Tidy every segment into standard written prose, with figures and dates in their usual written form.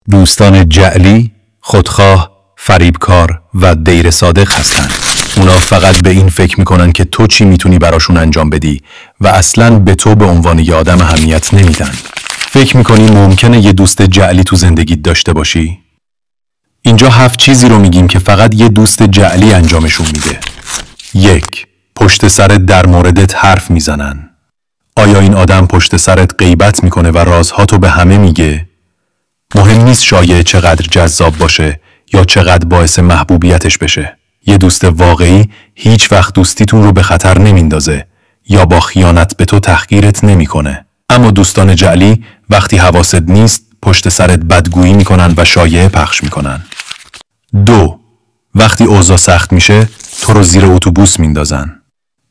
دوستان جعلی، خودخواه، فریبکار و دیر صادق هستند. اونا فقط به این فکر میکنن که تو چی میتونی براشون انجام بدی و اصلاً به تو به عنوان یه آدم اهمیت نمیدن. فکر میکنی ممکنه یه دوست جعلی تو زندگیت داشته باشی؟ اینجا 7 چیزی رو میگیم که فقط یه دوست جعلی انجامشون میده. 1. پشت سرت در موردت حرف میزنن. آیا این آدم پشت سرت غیبت میکنه و رازهاتو به همه میگه؟ مهم نیست شایعه چقدر جذاب باشه یا چقدر باعث محبوبیتش بشه. یه دوست واقعی هیچ وقت دوستیتون رو به خطر نمیندازه یا با خیانت به تو تحقیرت نمیکنه. اما دوستان جعلی وقتی حواست نیست پشت سرت بدگویی میکنن و شایعه پخش میکنن. 2. وقتی اوضاع سخت میشه تو رو زیر اتوبوس میندازن.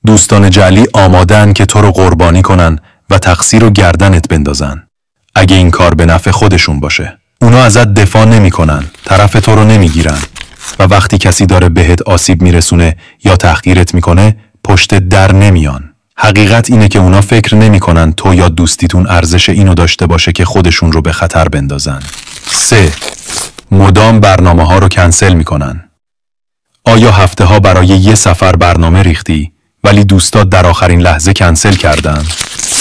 دوستان جعلی آمادن که تو رو قربانی کنن و تقصیر رو گردنت بندازن. اگه این کار به نفع خودشون باشه. اونا ازت دفاع نمیکنن، طرف تو رو نمیگیرن و وقتی کسی داره بهت آسیب میرسونه یا تحقیرت میکنه پشت در نمیان. حقیقت اینه که اونا فکر نمیکنن تو یا دوستیتون ارزش اینو داشته باشه که خودشون رو به خطر بندازن. 3. مدام برنامه ها رو کنسل میکنن. آیا هفته ها برای یه سفر برنامه ریختی ولی دوستات در آخرین لحظه کنسل کردن؟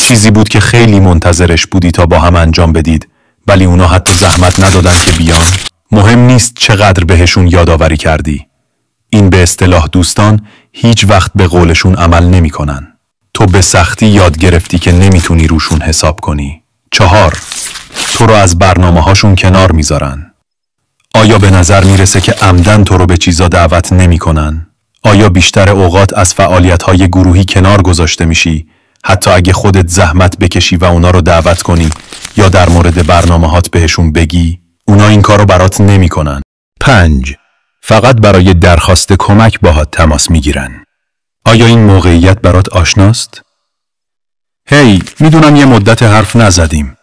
چیزی بود که خیلی منتظرش بودی تا با هم انجام بدید ولی اونا حتی زحمت ندادن که بیان؟ مهم نیست چقدر بهشون یادآوری کردی. این به اصطلاح دوستان هیچ وقت به قولشون عمل نمیکنن. تو به سختی یاد گرفتی که نمیتونی روشون حساب کنی. 4. تو رو از برنامه هاشون کنار میذارن. آیا به نظر میرسه که عمدن تو رو به چیزا دعوت نمیکنن؟ آیا بیشتر اوقات از فعالیت‌های گروهی کنار گذاشته میشی حتی اگه خودت زحمت بکشی و اونا رو دعوت کنی یا در مورد برنامه‌هات بهشون بگی؟ اونا این کارو برات نمیکنن. 5. فقط برای درخواست کمک باهات تماس میگیرن. آیا این موقعیت برات آشناست؟ هی، میدونم یه مدت حرف نزدیم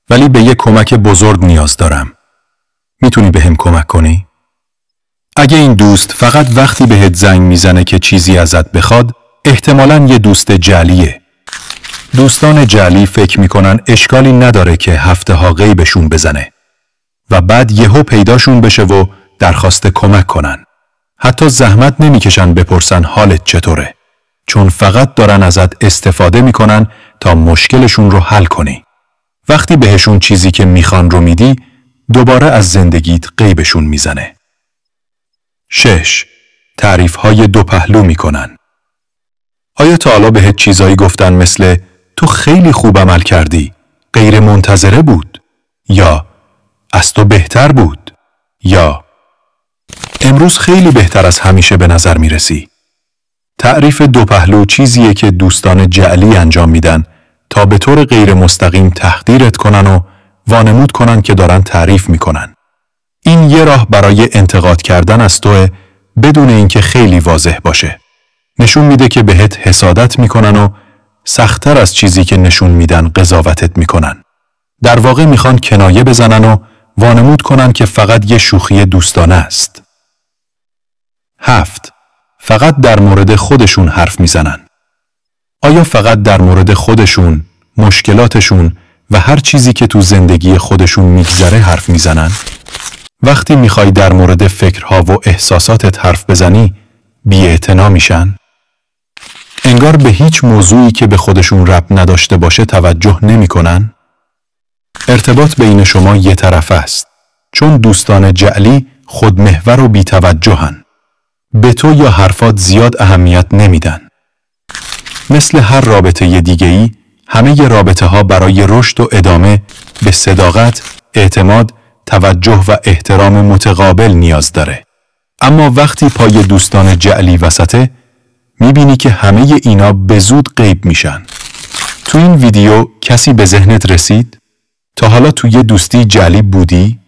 ولی به یه کمک بزرگ نیاز دارم. میتونی بهم کمک کنی؟ اگه این دوست فقط وقتی بهت زنگ میزنه که چیزی ازت بخواد، احتمالاً یه دوست جعلیه. دوستان جعلی فکر میکنن اشکالی نداره که هفته ها غیبشون بزنه و بعد یهو پیداشون بشه و درخواست کمک کنن. حتی زحمت نمیکشن بپرسن حالت چطوره، چون فقط دارن ازت استفاده میکنن تا مشکلشون رو حل کنی. وقتی بهشون چیزی که میخوان رو میدی، دوباره از زندگیت غیبشون میزنه. 6. تعریف‌های دو پهلو میکنن. آیا تا حالا بهت چیزایی گفتن مثل تو خیلی خوب عمل کردی، غیر منتظره بود، یا از تو بهتر بود، یا امروز خیلی بهتر از همیشه به نظر میرسی؟ تعریف دو پهلو چیزیه که دوستان جعلی انجام میدن تا به طور غیر مستقیم تحقیرت کنن و وانمود کنن که دارن تعریف میکنن. این یه راه برای انتقاد کردن از توه بدون اینکه خیلی واضح باشه. نشون میده که بهت حسادت میکنن و سخت‌تر از چیزی که نشون میدن قضاوتت میکنن. در واقع میخوان کنایه بزنن و وانمود کنن که فقط یه شوخی دوستانه است. 7. فقط در مورد خودشون حرف میزنن. آیا فقط در مورد خودشون، مشکلاتشون و هر چیزی که تو زندگی خودشون میگذره حرف میزنن؟ وقتی میخوای در مورد فکرها و احساساتت حرف بزنی، بی‌اعتنا میشن؟ انگار به هیچ موضوعی که به خودشون ربط نداشته باشه توجه نمیکنن؟ ارتباط بین شما یه طرفه است، چون دوستان جعلی خودمحور و بی‌توجهن. به تو یا حرفات زیاد اهمیت نمیدن. مثل هر رابطه دیگه‌ای، همه رابطه ها برای رشد و ادامه به صداقت، اعتماد، توجه و احترام متقابل نیاز داره. اما وقتی پای دوستان جعلی وسطه، میبینی که همه اینا به زود غیب میشن. تو این ویدیو کسی به ذهنت رسید؟ تا حالا تو یه دوستی جعلی بودی؟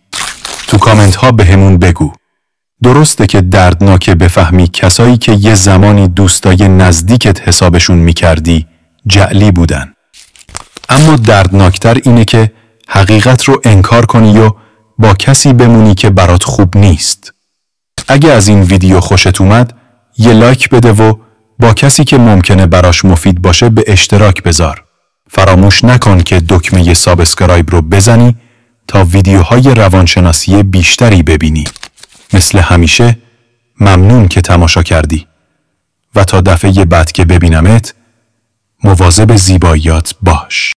تو کامنت ها به همون بگو. درسته که دردناکه بفهمی کسایی که یه زمانی دوستای نزدیکت حسابشون میکردی جعلی بودن. اما دردناکتر اینه که حقیقت رو انکار کنی و با کسی بمونی که برات خوب نیست. اگه از این ویدیو خوشت اومد، یه لایک بده و با کسی که ممکنه براش مفید باشه به اشتراک بذار. فراموش نکن که دکمه سابسکرایب رو بزنی تا ویدیوهای روانشناسی بیشتری ببینی. مثل همیشه ممنون که تماشا کردی و تا دفعه بعد که ببینمت مواظب زیباییات باش.